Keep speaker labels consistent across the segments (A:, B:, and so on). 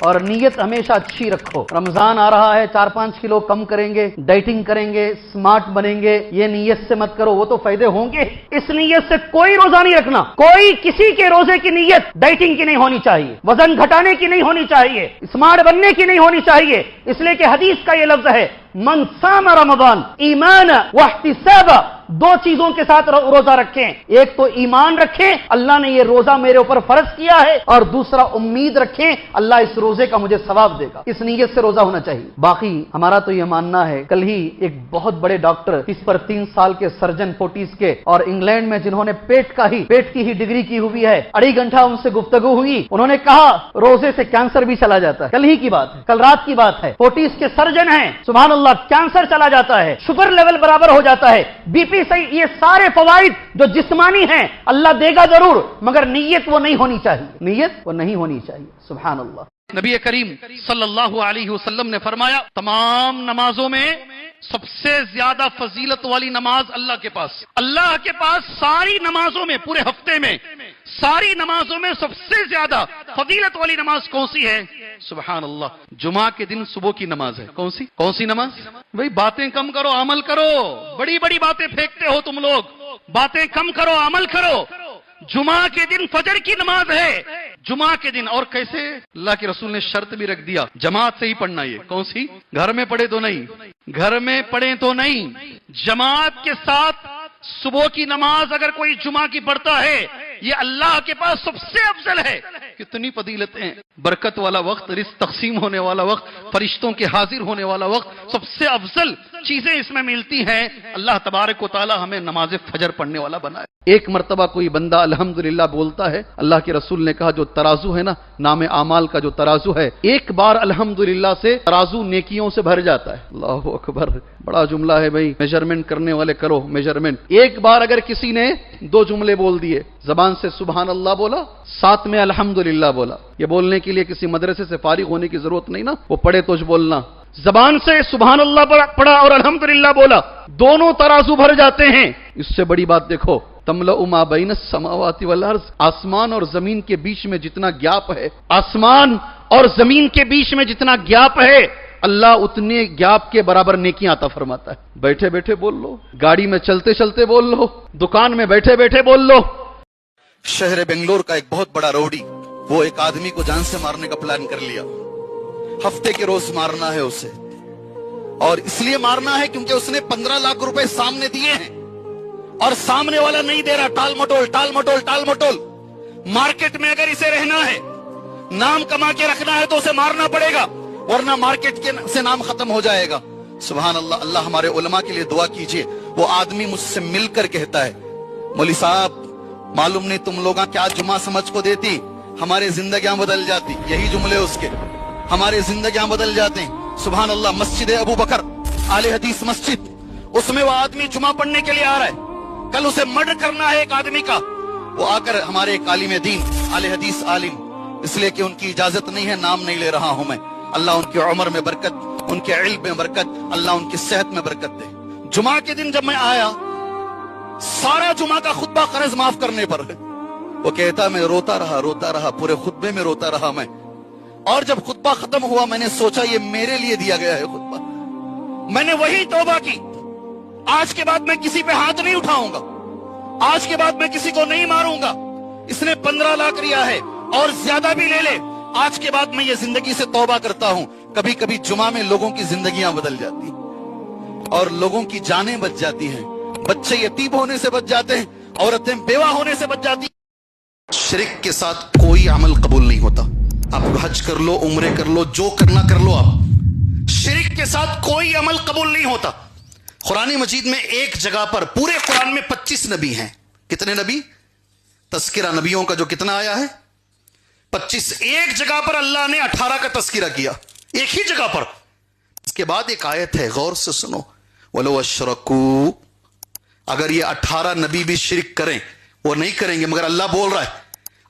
A: اور نیت ہمیشہ اچھی رکھو. رمضان آ رہا ہے, 4-5 کلو کم کریں گے, ڈائٹنگ کریں گے, اسمارٹ بنیں گے, یہ نیت سے مت کرو, وہ تو فائدے ہوں گے. اس نیت سے کوئی روزہ نہیں رکھنا. کوئی کسی کے روزے کی نیت ڈائٹنگ کی نہیں ہونی چاہیے, وزن گھٹانے کی نہیں ہونی چاہیے, اسمارٹ بننے کی نہیں ہونی چاہیے. اس لیے کہ حدیث کا یہ لفظ ہے, من صام رمضان ایمانا واحتسابا. دو چیزوں کے ساتھ روزہ رکھیں. ایک تو ایمان رکھیں, اللہ نے یہ روزہ میرے اوپر فرض کیا ہے, اور دوسرا امید رکھیں اللہ اس روزے کا مجھے ثواب دے گا. اس نیت سے روزہ ہونا چاہیے. باقی ہمارا تو یہ ماننا ہے, کل ہی ایک بہت بڑے ڈاکٹر, اس پر 3 سال کے سرجن 40s کے, اور انگلینڈ میں جنہوں نے پیٹ کی ہی ڈگری کی ہوئی ہے, 2.5 گھنٹہ ان سے گفتگو ہوئی. انہوں نے کہا روزے سے کینسر بھی چلا جاتا ہے. کل ہی کی بات ہے, کل رات کی بات ہے. 40s کے سرجن ہیں, سبحان اللہ, کینسر چلا جاتا ہے, شوگر لیول برابر ہو جاتا ہے, بی پی صحیح. یہ سارے فوائد جو جسمانی ہیں اللہ دے گا ضرور, مگر نیت وہ نہیں ہونی چاہیے. نیت وہ نہیں ہونی چاہیے. سبحان اللہ. نبی کریم صلی اللہ علیہ وسلم نے فرمایا, تمام نمازوں میں سب سے زیادہ فضیلت والی نماز اللہ کے پاس ساری نمازوں میں, پورے ہفتے میں ساری نمازوں میں سب سے زیادہ فضیلت والی نماز کون سی ہے؟ سبحان اللہ, جمعہ کے دن صبح کی نماز ہے. کون سی نماز؟ بھئی باتیں کم کرو, عمل کرو. بڑی بڑی باتیں پھینکتے ہو تم لوگ, باتیں کم کرو, عمل کرو. جمعہ کے دن فجر کی نماز ہے, جمعہ کے دن. اور کیسے؟ اللہ کے رسول نے شرط بھی رکھ دیا, جماعت سے ہی پڑھنا. یہ کون سی؟ گھر میں پڑھے تو نہیں, گھر میں پڑھیں تو نہیں, جماعت کے ساتھ صبح کی نماز اگر کوئی جمعہ کی پڑھتا ہے, یہ اللہ کے پاس سب سے افضل ہے. کتنی فضیلتیں, برکت والا وقت, رزق تقسیم ہونے والا وقت, فرشتوں کے حاضر ہونے والا وقت, سب سے افضل چیزیں اس میں ملتی ہیں. اللہ تبارک و تعالی ہمیں نماز فجر پڑھنے والا بنائے. ایک مرتبہ کوئی بندہ الحمدللہ بولتا ہے, اللہ کے رسول نے کہا جو ترازو ہے نا, نام اعمال کا جو ترازو ہے, ایک بار الحمدللہ سے ترازو نیکیوں سے بھر جاتا ہے. اللہ اکبر, بڑا جملہ ہے بھائی. میجرمنٹ کرنے والے کرو میجرمنٹ. ایک بار اگر کسی نے 2 جملے بول دیے, زبان سے سبحان اللہ بولا, ساتھ میں الحمدللہ بولا, یہ بولنے کے لیے کسی مدرسے سے فارغ ہونے کی ضرورت نہیں نا, وہ پڑھے تو بولنا. زبان سے سبحان اللہ پڑھا اور الحمدللہ بولا, دونوں ترازو بھر جاتے ہیں. اس سے بڑی بات دیکھو, تملأ ما بین السماوات والارض, آسمان اور زمین کے بیچ میں جتنا گیپ ہے, آسمان اور زمین کے بیچ میں جتنا گیپ ہے, اللہ اتنے گیپ کے برابر نیکیاں عطا فرماتا ہے. بیٹھے بیٹھے بول لو, گاڑی میں چلتے چلتے بول لو, دکان میں بیٹھے بیٹھے بول لو.
B: شہر بنگلور کا ایک بہت بڑا روڈی, وہ ایک آدمی کو جان سے مارنے کا پلان کر لیا. ہفتے کے روز مارنا ہے اسے, اور اس لیے مارنا ہے کیونکہ اس نے 15 لاکھ روپے سامنے دیے ہیں, اور سامنے والا نہیں دے رہا. ٹال مٹول. مارکیٹ میں اگر اسے رہنا ہے, نام کما کے رکھنا ہے, تو اسے مارنا پڑے گا, ورنہ مارکیٹ سے نام ختم ہو جائے گا. سبحان اللہ. اللہ ہمارے علماء کے لیے دعا کیجئے. وہ آدمی مجھ سے مل کر کہتا ہے, مولوی صاحب معلوم نہیں تم لوگاں کیا جمعہ سمجھ کو دیتی, ہمارے زندگیاں بدل جاتی. یہی جملے اس کے, ہمارے زندگیاں بدل جاتے ہیں. سبحان اللہ. مسجد ابو بکر اہل حدیث مسجد, اس میں وہ آدمی جمعہ پڑھنے کے لیے آ رہا ہے. کل اسے مرڈر کرنا ہے ایک آدمی کا. وہ آ کر ہمارے ایک عالم دین, اہل حدیث عالم, اس لیے کہ ان کی اجازت نہیں ہے, نام نہیں لے رہا ہوں میں, اللہ ان کی عمر میں برکت, ان کے علم میں برکت, اللہ ان کی صحت میں برکت دے. جمعہ کے دن جب میں آیا, سارا جمعہ کا خطبہ قرض معاف کرنے پر. وہ کہتا میں روتا رہا, پورے خطبے میں روتا رہا میں. اور جب خطبہ ختم ہوا, میں نے سوچا یہ میرے لیے دیا گیا ہے خطبہ. میں نے وہی توبہ کی, آج کے بعد میں کسی پہ ہاتھ نہیں اٹھاؤں گا, آج کے بعد میں کسی کو نہیں ماروں گا. اس نے 15 لاکھ لیا ہے اور زیادہ بھی لے لے, آج کے بعد میں یہ زندگی سے توبہ کرتا ہوں. کبھی کبھی جمعہ میں لوگوں کی زندگیاں بدل جاتی ہیں, اور لوگوں کی جانیں بچ جاتی ہیں. بچے یتیم ہونے سے بچ جاتے ہیں, عورتیں بیوہ ہونے سے بچ جاتی ہیں. شرک کے ساتھ کوئی عمل قبول نہیں ہوتا. آپ حج کر لو, عمرے کر لو, جو کرنا کر لو, آپ شرک کے ساتھ کوئی عمل قبول نہیں ہوتا. قرآن مجید میں ایک جگہ پر, پورے قرآن میں 25 نبی ہیں. کتنے نبی؟ تذکرہ نبیوں کا جو کتنا آیا ہے 25. ایک جگہ پر اللہ نے 18 کا تذکرہ کیا, ایک ہی جگہ پر. اس کے بعد ایک آیت ہے, غور سے سنو, وَلَوْ أَشْرَكُوا, اگر یہ 18 نبی بھی شرک کریں, وہ نہیں کریں گے, مگر اللہ بول رہا ہے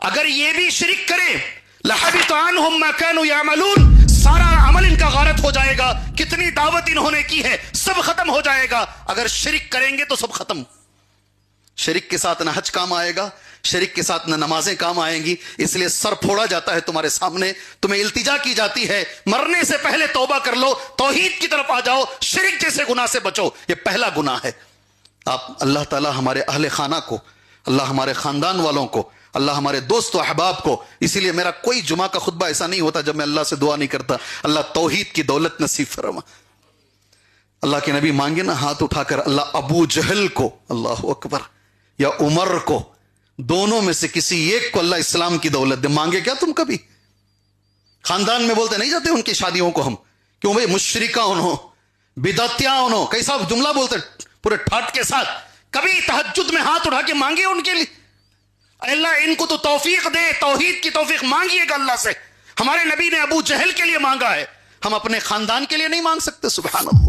B: اگر یہ بھی شرک کریں, لَحَبِطَ عَنْهُمْ مَا كَانُوا يَعْمَلُونَ, سارا عمل ان کا غارت ہو جائے گا. کتنی دعوت انہوں نے کی ہے, سب ختم ہو جائے گا. اگر شرک کریں گے تو سب ختم. شرک کے ساتھ نہ حج کام آئے گا, شرک کے ساتھ نہ نمازیں کام آئیں گی، اس لیے سر پھوڑا جاتا ہے تمہارے سامنے، تمہیں التجا کی جاتی ہے مرنے سے پہلے توبہ کر لو، توحید کی طرف آ جاؤ، شرک جیسے گناہ سے بچو، یہ پہلا گناہ ہے۔ آپ اللہ تعالی ہمارے اہل خانہ کو، اللہ ہمارے خاندان والوں کو، اللہ ہمارے دوست و احباب کو، اسی لیے میرا کوئی جمعہ کا خطبہ ایسا نہیں ہوتا جب میں اللہ سے دعا نہیں کرتا اللہ توحید کی دولت نصیب فرما۔ اللہ کے نبی مانگے نا ہاتھ اٹھا کر، اللہ ابو جہل کو، اللہ اکبر، یا عمر کو، دونوں میں سے کسی ایک کو اللہ اسلام کی دولت دے۔ مانگے کیا تم کبھی؟ خاندان میں بولتے نہیں جاتے ان کی شادیوں کو ہم، کیوں بھائی مشرکہ انہوں، بدعتیاں انہوں، کیسا جملہ بولتے پورے ٹھاٹ کے ساتھ، کبھی تہجد میں ہاتھ اٹھا کے مانگے ان کے لیے؟ اللہ ان کو تو توفیق دے، توحید کی توفیق مانگیے گا اللہ سے۔ ہمارے نبی نے ابو جہل کے لیے مانگا ہے، ہم اپنے خاندان کے لیے نہیں مانگ سکتے؟ سبحان اللہ۔